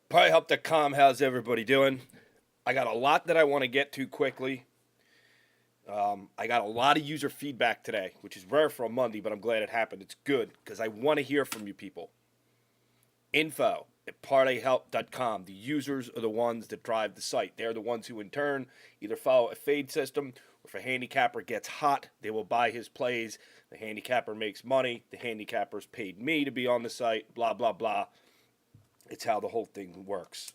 PartyHelp.com, how's everybody doing? I got a lot that I want to get to quickly. I got a lot of user feedback today, which is rare for a Monday, but I'm glad it happened. It's good because I want to hear from you people. Info at PartyHelp.com. The users are the ones that drive the site. They're the ones who, in turn, either follow a fade system or if a handicapper gets hot, they will buy his plays. The handicapper makes money. The handicapper's paid me to be on the site, blah, blah, blah. It's how the whole thing works.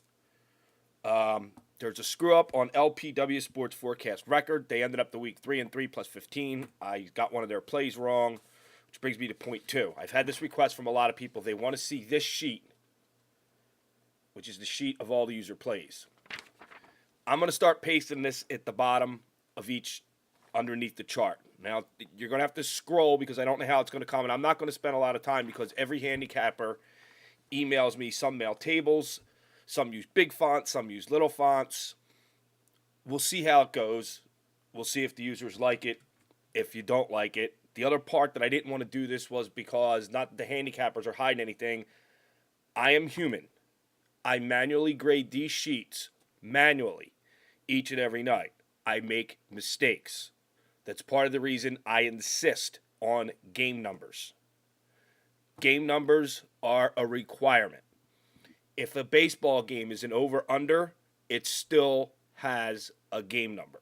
There's a screw up on LPW Sports Forecast record. They ended up the week 3-3 plus 15. I got one of their plays wrong, which brings me to point 2. I've had this request from a lot of people. They want to see this sheet, which is the sheet of all the user plays. I'm going to start pasting this at the bottom of each underneath the chart. Now, you're going to have to scroll because I don't know how it's going to come, and I'm not going to spend a lot of time because every handicapper emails me. Some mail tables, some use big fonts, some use little fonts. We'll see how it goes. We'll see if the users like it, if you don't like it. The other part that I didn't want to do this was because not that the handicappers are hiding anything. I am human. I manually grade these sheets manually each and every night. I make mistakes. That's part of the reason I insist on game numbers. Game numbers are a requirement. If a baseball game is an over-under, it still has a game number.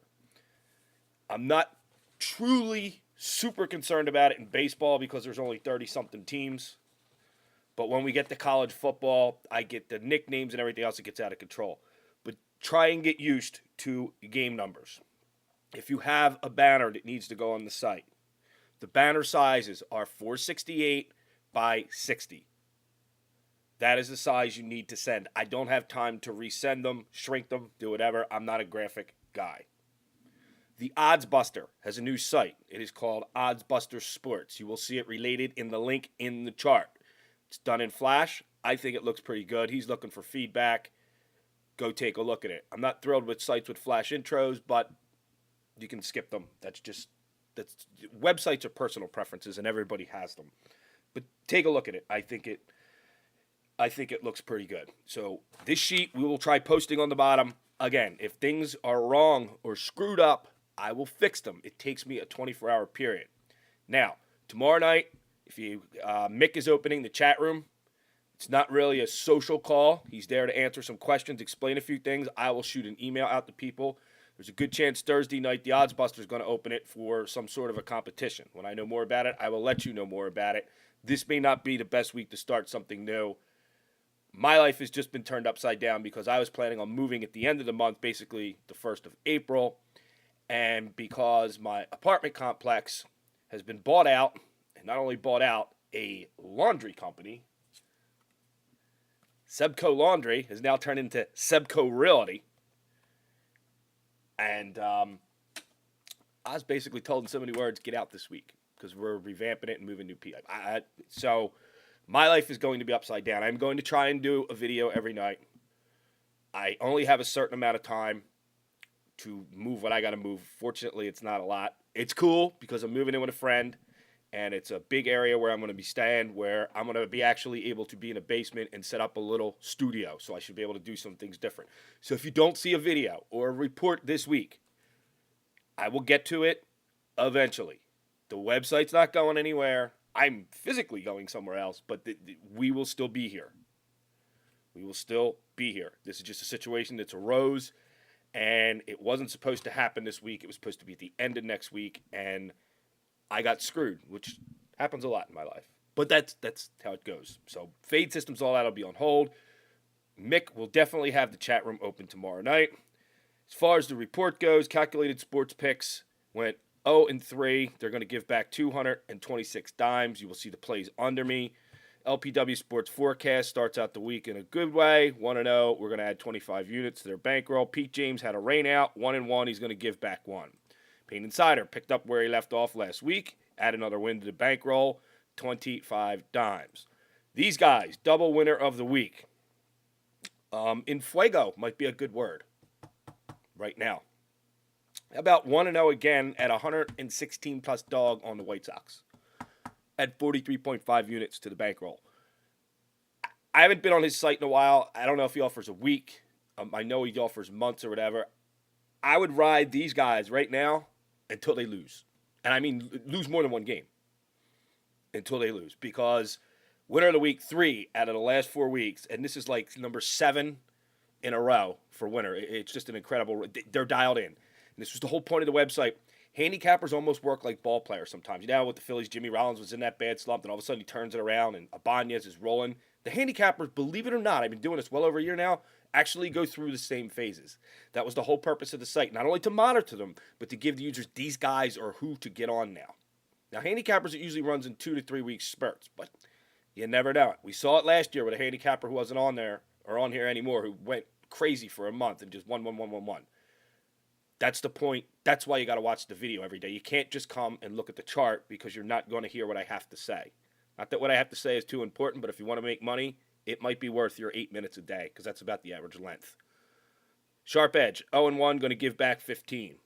I'm not truly super concerned about it in baseball because there's only 30-something teams. But when we get to college football, I get the nicknames and everything else that gets out of control. But try and get used to game numbers. If you have a banner that needs to go on the site, the banner sizes are 468 by 60. That is the size you need to send. I don't have time to resend them, shrink them, do whatever. I'm not a graphic guy. The Odds Buster has a new site. It is called Odds Buster Sports. You will see it related in the link in the chart. It's done in Flash. I think it looks pretty good. He's looking for feedback. Go take a look at it. I'm not thrilled with sites with Flash intros, but you can skip them. That's websites are personal preferences, and everybody has them. But take a look at it. I think it looks pretty good. So this sheet we will try posting on the bottom. Again, if things are wrong or screwed up, I will fix them. It takes me a 24-hour period. Now, tomorrow night, if Mick is opening the chat room, it's not really a social call. He's there to answer some questions, explain a few things. I will shoot an email out to people. There's a good chance Thursday night the Odds Buster is going to open it for some sort of a competition. When I know more about it, I will let you know more about it. This may not be the best week to start something new. My life has just been turned upside down because I was planning on moving at the end of the month, basically the 1st of April. And because my apartment complex has been bought out, and not only bought out, a laundry company, Sebco Laundry, has now turned into Sebco Realty. And I was basically told in so many words, get out this week because we're revamping it and moving new people. So my life is going to be upside down. I'm going to try and do a video every night. I only have a certain amount of time to move what I got to move. Fortunately, it's not a lot. It's cool because I'm moving in with a friend, and it's a big area where I'm going to be staying, where I'm going to be actually able to be in a basement and set up a little studio, so I should be able to do some things different. So if you don't see a video or a report this week, I will get to it eventually. The website's not going anywhere. I'm physically going somewhere else, but we will still be here. We will still be here. This is just a situation that's arose, and it wasn't supposed to happen this week. It was supposed to be at the end of next week, and I got screwed, which happens a lot in my life. But that's how it goes. So fade systems, all that will be on hold. Mick will definitely have the chat room open tomorrow night. As far as the report goes, calculated sports picks went 0-3. They're going to give back 226 dimes. You will see the plays under me. LPW Sports Forecast starts out the week in a good way. 1-0. We're going to add 25 units to their bankroll. Pete James had a rain out. 1-1. He's going to give back 1. Payne Insider picked up where he left off last week. Add another win to the bankroll. 25 dimes. These guys, double winner of the week. In Fuego might be a good word right now. How about 1-0 again at 116 plus dog on the White Sox at 43.5 units to the bankroll. I haven't been on his site in a while. I don't know if he offers a week. I know he offers months or whatever. I would ride these guys right now until they lose. And I mean, lose more than one game until they lose. Because winner of the week, 3 out of the last 4 weeks. And this is like number 7 in a row for winner. It's just an incredible. They're dialed in. And this was the whole point of the website. Handicappers almost work like ball players sometimes. You know, with the Phillies, Jimmy Rollins was in that bad slump, and all of a sudden he turns it around, and Ibanez is rolling. The handicappers, believe it or not, I've been doing this well over a year now, actually go through the same phases. That was the whole purpose of the site, not only to monitor them, but to give the users these guys or who to get on now. Now, handicappers, it usually runs in 2 to 3 week spurts, but you never know it. We saw it last year with a handicapper who wasn't on there or on here anymore, who went crazy for a month and just won. That's the point. That's why you got to watch the video every day. You can't just come and look at the chart because you're not going to hear what I have to say. Not that what I have to say is too important, but if you want to make money, it might be worth your 8 minutes a day because that's about the average length. Sharp Edge, 0-1, going to give back 15.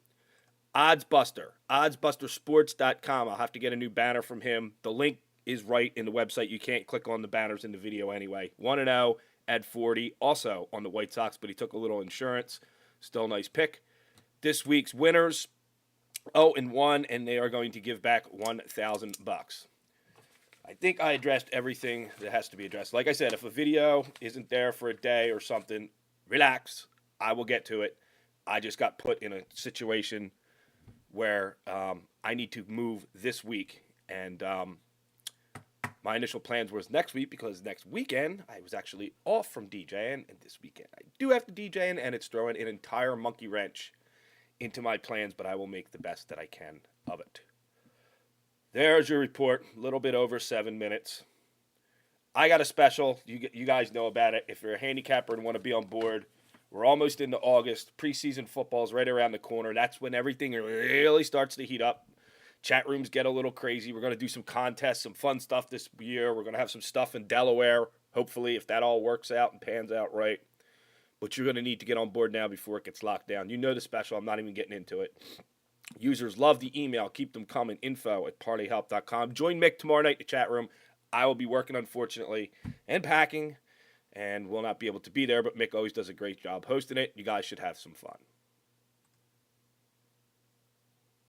Oddsbuster, oddsbustersports.com. I'll have to get a new banner from him. The link is right in the website. You can't click on the banners in the video anyway. 1-0 at 40. Also on the White Sox, but he took a little insurance. Still a nice pick. This week's winners, 0-1, and they are going to give back $1,000. I think I addressed everything that has to be addressed. Like I said, if a video isn't there for a day or something, relax. I will get to it. I just got put in a situation where I need to move this week, and my initial plans was next week because next weekend I was actually off from DJing, and this weekend I do have to DJing, and it's throwing an entire monkey wrench into my plans, but I will make the best that I can of it. There's your report. A little bit over 7 minutes. I got a special. You guys know about it. If you're a handicapper and want to be on board, we're almost into August. Preseason football is right around the corner. That's when everything really starts to heat up. Chat rooms get a little crazy. We're going to do some contests, some fun stuff this year. We're going to have some stuff in Delaware, hopefully, if that all works out and pans out right. But you're going to need to get on board now before it gets locked down. You know the special. I'm not even getting into it. Users love the email. Keep them coming. info@parlayhelp.com. Join Mick tomorrow night in the chat room. I will be working, unfortunately, and packing, and will not be able to be there. But Mick always does a great job hosting it. You guys should have some fun.